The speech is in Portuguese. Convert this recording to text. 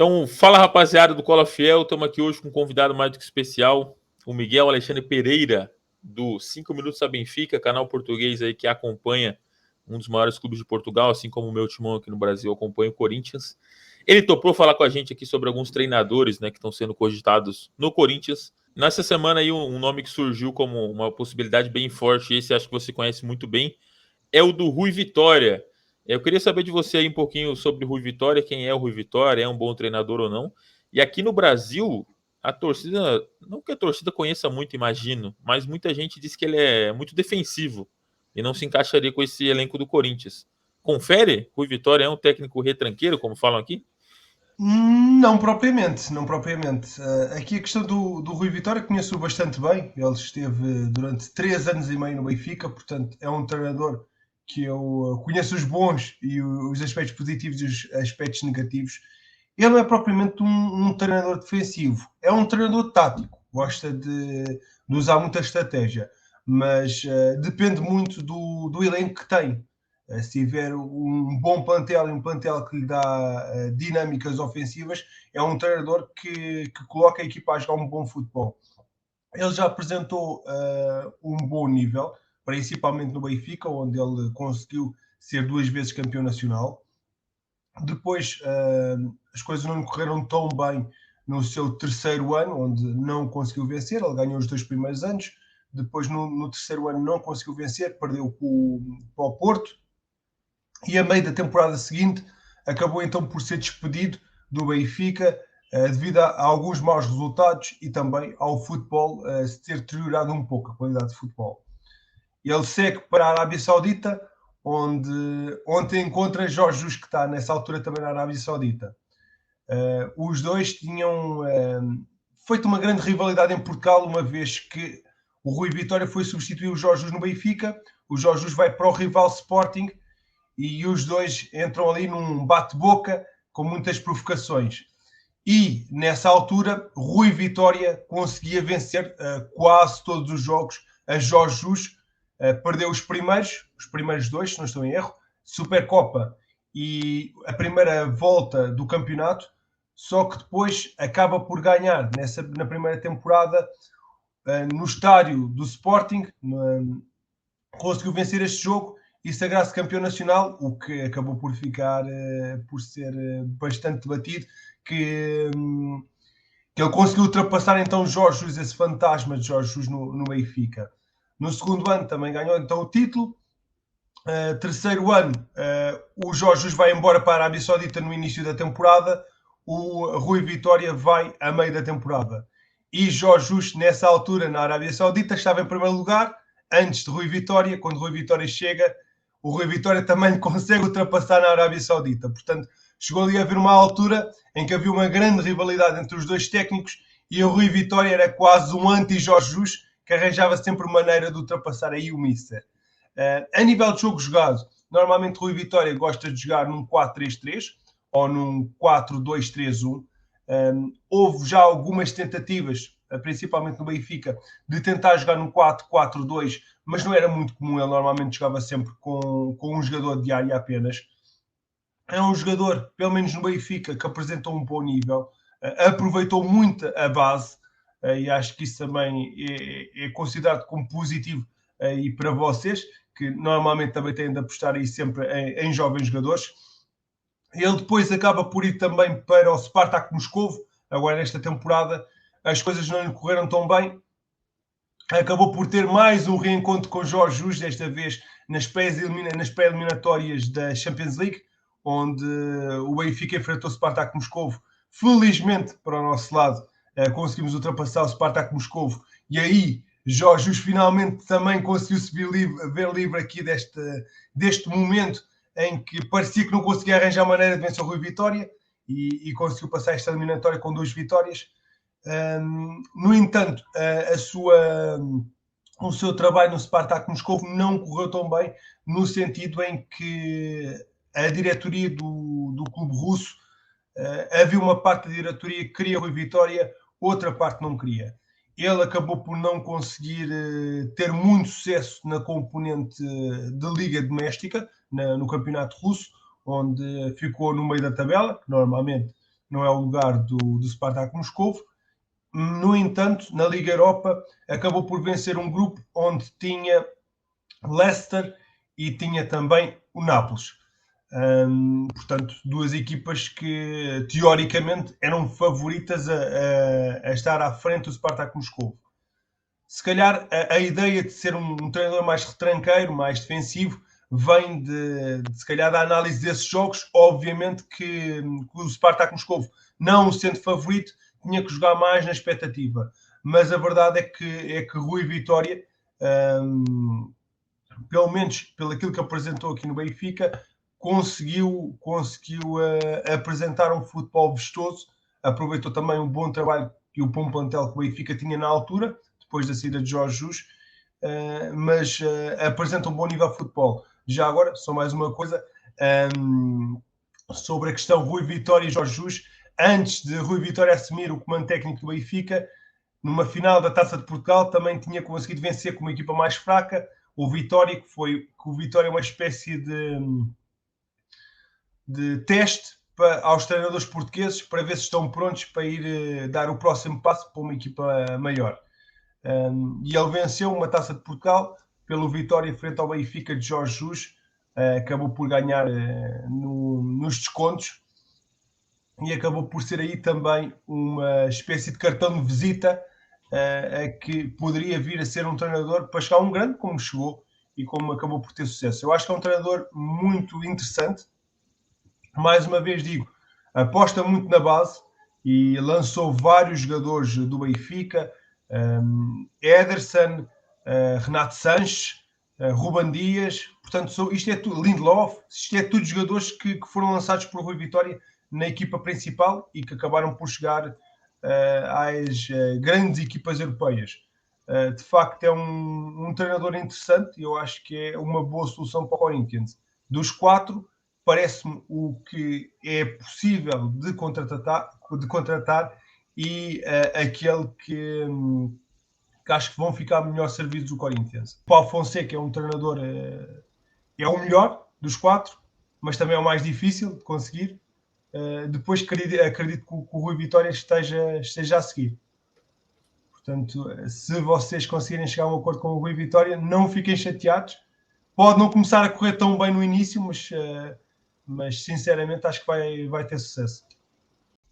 Então, fala rapaziada do Cola Fiel, estamos aqui hoje com um convidado mais do que especial, o Miguel Alexandre Pereira, do 5 Minutos a Benfica, canal português aí que acompanha um dos maiores clubes de Portugal, assim como o meu timão aqui no Brasil acompanha o Corinthians. Ele topou falar com a gente aqui sobre alguns treinadores, né, que estão sendo cogitados no Corinthians. Nessa semana aí, um nome que surgiu como uma possibilidade bem forte, esse acho que você conhece muito bem, é o do Rui Vitória. Eu queria saber de você aí um pouquinho sobre o Rui Vitória, quem é o Rui Vitória, é um bom treinador ou não. E aqui no Brasil, a torcida, não que a torcida conheça muito, imagino, mas muita gente diz que ele é muito defensivo e não se encaixaria com esse elenco do Corinthians. Confere? Rui Vitória é um técnico retranqueiro, como falam aqui? Não propriamente, não propriamente. Aqui a questão do Rui Vitória conheço-o bastante bem. Ele esteve durante 3 anos e meio no Benfica, portanto é um treinador que eu conheço os bons e os aspectos positivos e os aspectos negativos. Ele não é propriamente um treinador defensivo, é um treinador tático, gosta de usar muita estratégia, mas depende muito do elenco que tem. Se tiver um bom plantel e um plantel que lhe dá dinâmicas ofensivas, é um treinador que coloca a equipa a jogar um bom futebol. Ele já apresentou um bom nível, principalmente no Benfica, onde ele conseguiu ser 2 vezes campeão nacional. Depois as coisas não correram tão bem no seu terceiro ano, onde não conseguiu vencer. Ele ganhou os 2 primeiros anos. Depois, no terceiro ano, não conseguiu vencer, perdeu para o Porto. E a meio da temporada seguinte acabou então por ser despedido do Benfica devido a alguns maus resultados e também ao futebol se ter deteriorado um pouco, a qualidade de futebol. Ele segue para a Arábia Saudita, onde ontem encontra Jorge Jesus, que está nessa altura também na Arábia Saudita. Os dois tinham feito uma grande rivalidade em Portugal, uma vez que o Rui Vitória foi substituir o Jorge Jesus no Benfica, o Jorge Jesus vai para o rival Sporting e os dois entram ali num bate-boca com muitas provocações. E nessa altura, Rui Vitória conseguia vencer quase todos os jogos a Jorge Jesus. Perdeu os primeiros dois, se não estou em erro, Supercopa e a primeira volta do campeonato, só que depois acaba por ganhar na primeira temporada no estádio do Sporting, conseguiu vencer este jogo e sagrar-se campeão nacional, o que acabou por ficar por ser bastante debatido, que ele conseguiu ultrapassar então Jorge Jesus, esse fantasma de Jorge Jesus no Benfica. No segundo ano também ganhou então o título. Terceiro ano, o Jorge Jesus vai embora para a Arábia Saudita no início da temporada, o Rui Vitória vai a meio da temporada. E Jorge Jesus, nessa altura, na Arábia Saudita, estava em primeiro lugar, antes de Rui Vitória. Quando Rui Vitória chega, o Rui Vitória também consegue ultrapassar na Arábia Saudita. Portanto, chegou ali a haver uma altura em que havia uma grande rivalidade entre os dois técnicos e o Rui Vitória era quase um anti-Jorge Jesus, que arranjava sempre maneira de ultrapassar aí o Mister. A nível de jogo jogado, normalmente Rui Vitória gosta de jogar num 4-3-3 ou num 4-2-3-1. Houve já algumas tentativas, principalmente no Benfica, de tentar jogar num 4-4-2, mas não era muito comum. Ele normalmente jogava sempre com um jogador de área apenas. É um jogador, pelo menos no Benfica, que apresentou um bom nível, aproveitou muito a base, e acho que isso também é considerado como positivo e para vocês, que normalmente também têm de apostar aí sempre em jovens jogadores. Ele depois acaba por ir também para o Spartak Moscovo, agora nesta temporada as coisas não lhe correram tão bem, acabou por ter mais um reencontro com Jorge Jesus, desta vez nas pré-eliminatórias da Champions League, onde o Benfica enfrentou o Spartak Moscovo. Felizmente, para o nosso lado, conseguimos ultrapassar o Spartak Moscovo e aí Jorge Jesus finalmente também conseguiu se ver livre aqui deste momento em que parecia que não conseguia arranjar maneira de vencer o Rui Vitória e conseguiu passar esta eliminatória com 2 vitórias. No entanto, o seu trabalho no Spartak Moscovo não correu tão bem, no sentido em que a diretoria do clube russo, havia uma parte da diretoria que queria Rui Vitória, outra parte não queria. Ele acabou por não conseguir ter muito sucesso na componente de liga doméstica, no campeonato russo, onde ficou no meio da tabela, que normalmente não é o lugar do Spartak Moscovo. No entanto, na Liga Europa, acabou por vencer um grupo onde tinha Leicester e tinha também o Nápoles. Portanto, duas equipas que teoricamente eram favoritas a estar à frente do Spartak Moscovo. Se calhar a ideia de ser um treinador mais retranqueiro, mais defensivo, vem se calhar da análise desses jogos. Obviamente que o Spartak Moscovo, não sendo favorito, tinha que jogar mais na expectativa. Mas a verdade é que Rui Vitória, pelo menos pelo aquilo que apresentou aqui no Benfica, conseguiu apresentar um futebol vistoso, aproveitou também um bom trabalho e o bom plantel que o Benfica tinha na altura, depois da saída de Jorge Jesus, mas apresenta um bom nível de futebol. Já agora, só mais uma coisa, sobre a questão Rui Vitória e Jorge Jesus. Antes de Rui Vitória assumir o comando técnico do Benfica, numa final da Taça de Portugal, também tinha conseguido vencer com uma equipa mais fraca, o Vitória, que o Vitória é uma espécie de teste aos treinadores portugueses para ver se estão prontos para ir dar o próximo passo para uma equipa maior. E ele venceu uma Taça de Portugal pelo Vitória frente ao Benfica de Jorge Jesus, acabou por ganhar nos descontos e acabou por ser aí também uma espécie de cartão de visita que poderia vir a ser um treinador para chegar a um grande como chegou e como acabou por ter sucesso. Eu acho que é um treinador muito interessante. Mais uma vez digo, aposta muito na base e lançou vários jogadores do Benfica, Ederson, Renato Sanches, Ruben Dias, portanto isto é tudo, Lindelof, isto é tudo jogadores que foram lançados por Rui Vitória na equipa principal e que acabaram por chegar às grandes equipas europeias. De facto é um treinador interessante e eu acho que é uma boa solução para o Corinthians. Dos 4, parece-me o que é possível de contratar e aquele que acho que vão ficar melhor servidos do Corinthians. O Paulo Fonseca é um treinador, é o melhor dos 4, mas também é o mais difícil de conseguir. Depois acredito que o Rui Vitória esteja a seguir. Portanto, se vocês conseguirem chegar a um acordo com o Rui Vitória, não fiquem chateados. Pode não começar a correr tão bem no início, mas sinceramente acho que vai ter sucesso.